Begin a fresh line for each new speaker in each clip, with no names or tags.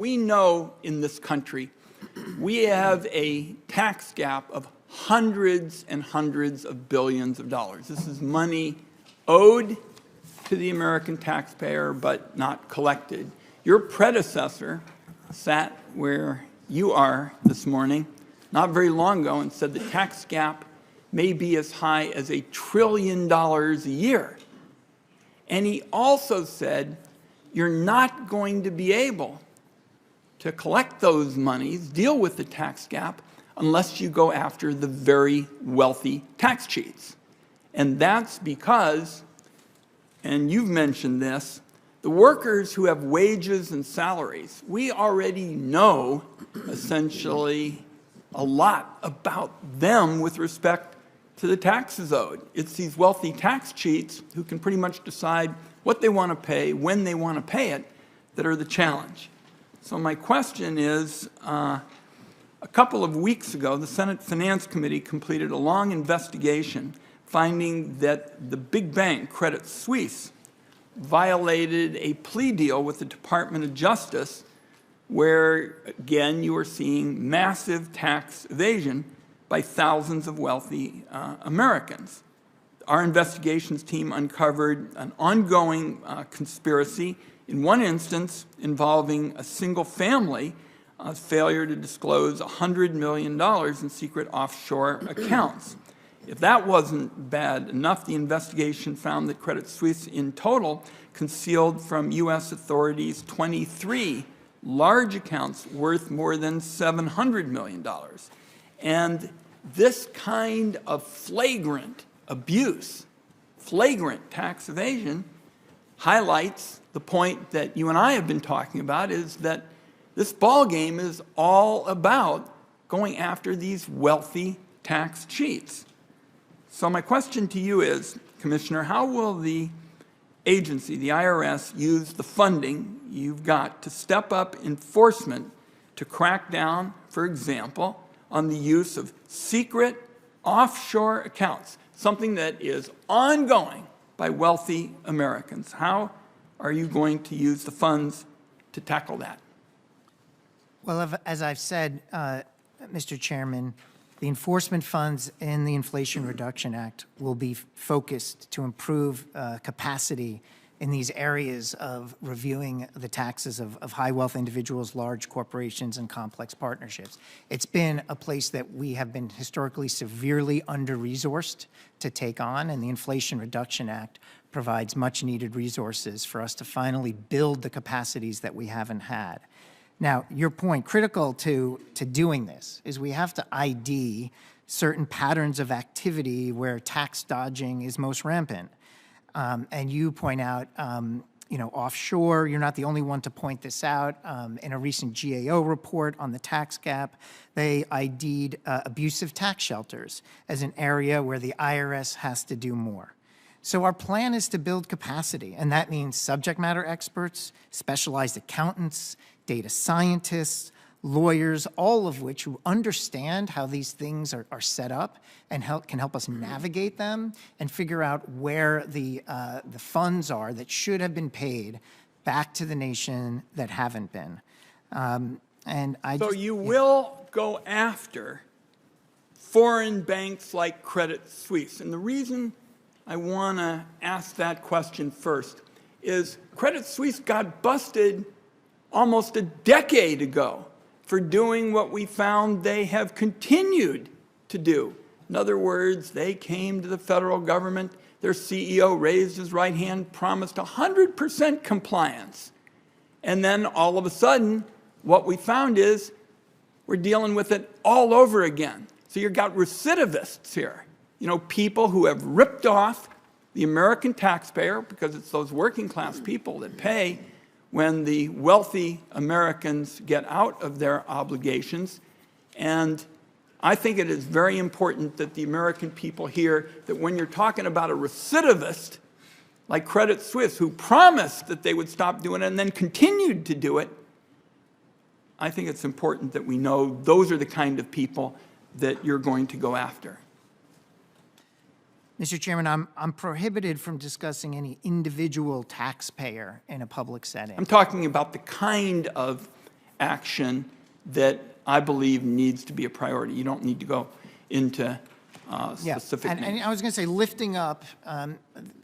We know in this country we have a tax gap of hundreds and hundreds of billions of dollars. This is money owed to the American taxpayer but not collected. Your predecessor sat where you are this morning not very long ago and said the tax gap may be as high as $1 trillion a year. And he also said you're not going to be able to collect those monies, deal with the tax gap, unless you go after the very wealthy tax cheats. And that's because, and you've mentioned this, the workers who have wages and salaries, we already know essentially a lot about them with respect to the taxes owed. It's these wealthy tax cheats who can pretty much decide what they want to pay, when they want to pay it, that are the challenge. So my question is, a couple of weeks ago, the Senate Finance Committee completed a long investigation finding that the big bank, Credit Suisse, violated a plea deal with the Department of Justice where, again, you are seeing massive tax evasion by thousands of wealthy Americans. Our investigations team uncovered an ongoing conspiracy, in one instance involving a single family, failure to disclose $100 million in secret offshore accounts. If that wasn't bad enough, the investigation found that Credit Suisse in total concealed from U.S. authorities 23 large accounts worth more than $700 million. And this kind of flagrant abuse, flagrant tax evasion, highlights the point that you and I have been talking about, is that this ballgame is all about going after these wealthy tax cheats. So my question to you is, Commissioner, how will the agency, the IRS, use the funding you've got to step up enforcement to crack down, for example, on the use of secret offshore accounts, something that is ongoing by wealthy Americans? How are you going to use the funds to tackle that?
Well, as I've said, Mr. Chairman, the enforcement funds in the Inflation Reduction Act will be focused to improve capacity in these areas of reviewing the taxes of high wealth individuals, large corporations, and complex partnerships. It's been a place that we have been historically severely under-resourced to take on, and the Inflation Reduction Act provides much-needed resources for us to finally build the capacities that we haven't had. Now, your point, critical to doing this, is we have to ID certain patterns of activity where tax dodging is most rampant. And you point out, offshore. You're not the only one to point this out. In a recent GAO report on the tax gap, they ID'd abusive tax shelters as an area where the IRS has to do more. So our plan is to build capacity, and that means subject matter experts, specialized accountants, data scientists, lawyers, all of which who understand how these things are set up and can help us navigate them and figure out where the funds are that should have been paid back to the nation that haven't been. So you will go after foreign banks like Credit Suisse. And the reason I want to ask that question first is Credit Suisse got busted almost a decade ago for doing what we found they have continued to do. In other words, they came to the federal government, their CEO raised his right hand, promised 100% compliance. And then all of a sudden, what we found is we're dealing with it all over again. So you've got recidivists here. People who have ripped off the American taxpayer, because it's those working class people that pay when the wealthy Americans get out of their obligations. And I think it is very important that the American people hear that when you're talking about a recidivist like Credit Suisse, who promised that they would stop doing it and then continued to do it, I think it's important that we know those are the kind of people that you're going to go after. Mr. Chairman, I'm prohibited from discussing any individual taxpayer in a public setting.
I'm talking about the kind of action that I believe needs to be a priority. You don't need to go into specific
and
names.
I was going to say, lifting up,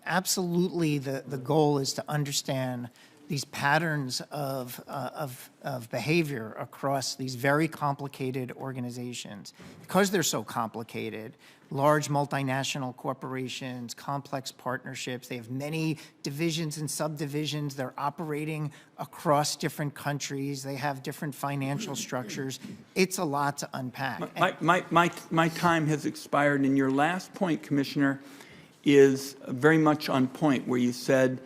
absolutely the goal is to understand these patterns of behavior across these very complicated organizations. Because they're so complicated, large multinational corporations, complex partnerships, they have many divisions and subdivisions, they're operating across different countries, they have different financial structures. It's a lot to unpack.
My time has expired, and your last point, Commissioner, is very much on point, where you said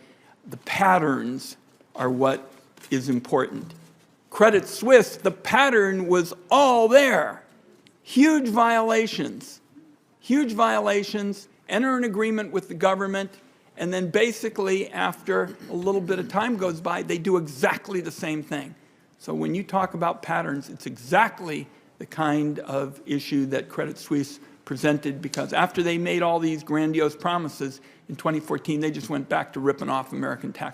the patterns are what is important. Credit Suisse, the pattern was all there. Huge violations, enter an agreement with the government, and then basically after a little bit of time goes by, they do exactly the same thing. So when you talk about patterns, it's exactly the kind of issue that Credit Suisse presented, because after they made all these grandiose promises in 2014, they just went back to ripping off American taxpayers.